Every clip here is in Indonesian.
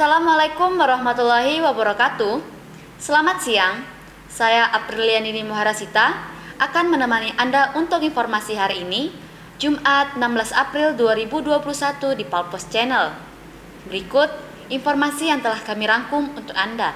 Assalamualaikum warahmatullahi wabarakatuh. Selamat siang, saya Aprilianini Muharasita akan menemani Anda untuk informasi hari ini, Jumat 16 April 2021 di Palpos Channel. Berikut informasi yang telah kami rangkum untuk Anda.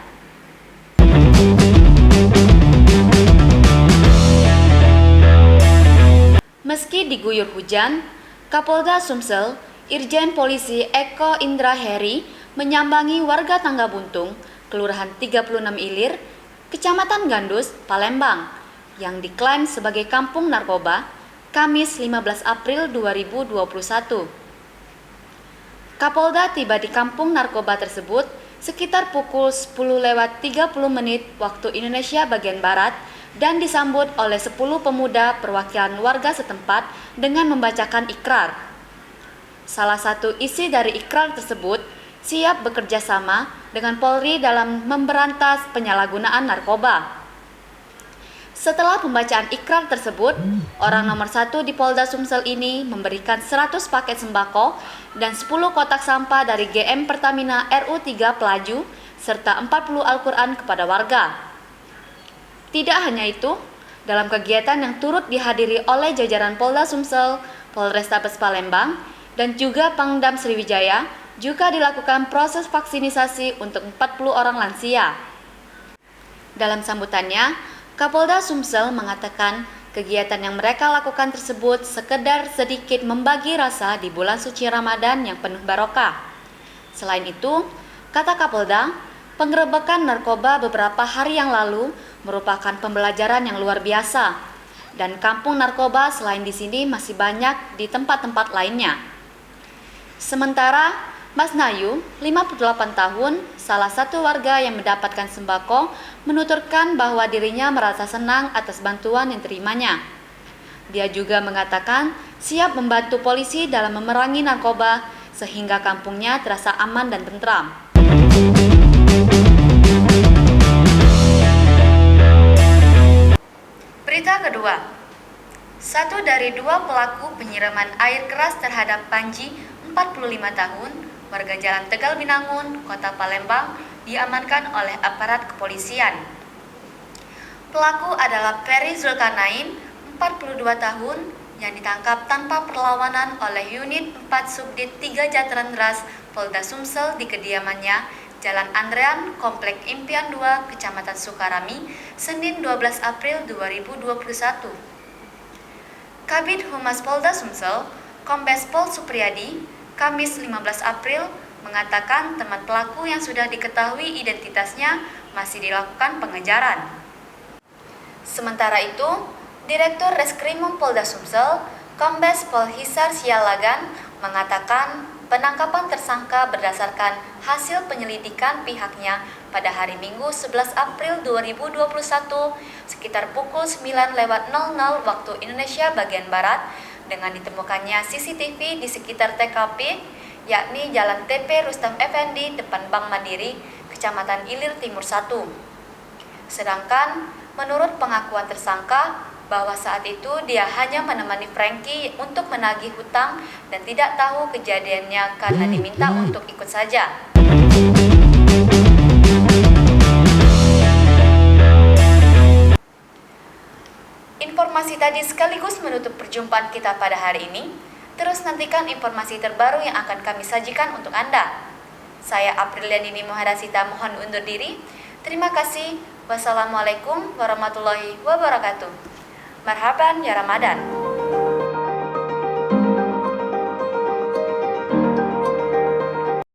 Meski diguyur hujan, Kapolda Sumsel, Irjen Polisi Eko Indra Heri menyambangi warga Tangga Buntung, Kelurahan 36 Ilir, Kecamatan Gandus, Palembang, yang diklaim sebagai kampung narkoba, Kamis 15 April 2021. Kapolda tiba di kampung narkoba tersebut sekitar pukul 10:30 waktu Indonesia bagian Barat dan disambut oleh 10 pemuda perwakilan warga setempat dengan membacakan ikrar. Salah satu isi dari ikrar tersebut siap bekerja sama dengan Polri dalam memberantas penyalahgunaan narkoba. Setelah pembacaan ikrar tersebut, orang nomor 1 di Polda Sumsel ini memberikan 100 paket sembako dan 10 kotak sampah dari GM Pertamina RU3 Pelaju serta 40 Al-Quran kepada warga. Tidak hanya itu, dalam kegiatan yang turut dihadiri oleh jajaran Polda Sumsel, Polrestabes Palembang, dan juga Pangdam Sriwijaya, juga dilakukan proses vaksinisasi untuk 40 orang lansia. Dalam sambutannya, Kapolda Sumsel mengatakan kegiatan yang mereka lakukan tersebut sekedar sedikit membagi rasa di bulan suci Ramadan yang penuh barokah. Selain itu, kata Kapolda, penggerebekan narkoba beberapa hari yang lalu merupakan pembelajaran yang luar biasa, dan kampung narkoba selain di sini masih banyak di tempat-tempat lainnya. Sementara Mas Nayu, 58 tahun, salah satu warga yang mendapatkan sembako, menuturkan bahwa dirinya merasa senang atas bantuan yang terimanya. Dia juga mengatakan siap membantu polisi dalam memerangi narkoba sehingga kampungnya terasa aman dan tentram. Berita kedua, satu dari 2 pelaku penyiraman air keras terhadap Panji, 45 tahun, warga Jalan Tegal Binangun, Kota Palembang, diamankan oleh aparat kepolisian. Pelaku adalah Ferry Zulkarnain, 42 tahun, yang ditangkap tanpa perlawanan oleh Unit 4 Subdit 3 Jatran Ras Polda Sumsel di kediamannya, Jalan Andrean, Komplek Impian 2, Kecamatan Sukarami, Senin 12 April 2021. Kabid Humas Polda Sumsel, Kombes Pol Supriyadi, Kamis 15 April mengatakan teman pelaku yang sudah diketahui identitasnya masih dilakukan pengejaran. Sementara itu, Direktur Reskrimum Polda Sumsel, Kombes Pol Hisar Sialagan mengatakan penangkapan tersangka berdasarkan hasil penyelidikan pihaknya pada hari Minggu 11 April 2021 sekitar pukul 9:00 waktu Indonesia bagian Barat dengan ditemukannya CCTV di sekitar TKP, yakni Jalan TP Rustam Effendi depan Bank Mandiri, Kecamatan Ilir Timur 1. Sedangkan menurut pengakuan tersangka bahwa saat itu dia hanya menemani Franky untuk menagih hutang dan tidak tahu kejadiannya karena diminta untuk ikut saja. Informasi tadi sekaligus menutup perjumpaan kita pada hari ini. Terus nantikan informasi terbaru yang akan kami sajikan untuk Anda. Saya Aprilianini Muharasita mohon undur diri. Terima kasih. Wassalamualaikum warahmatullahi wabarakatuh. Marhaban ya Ramadan.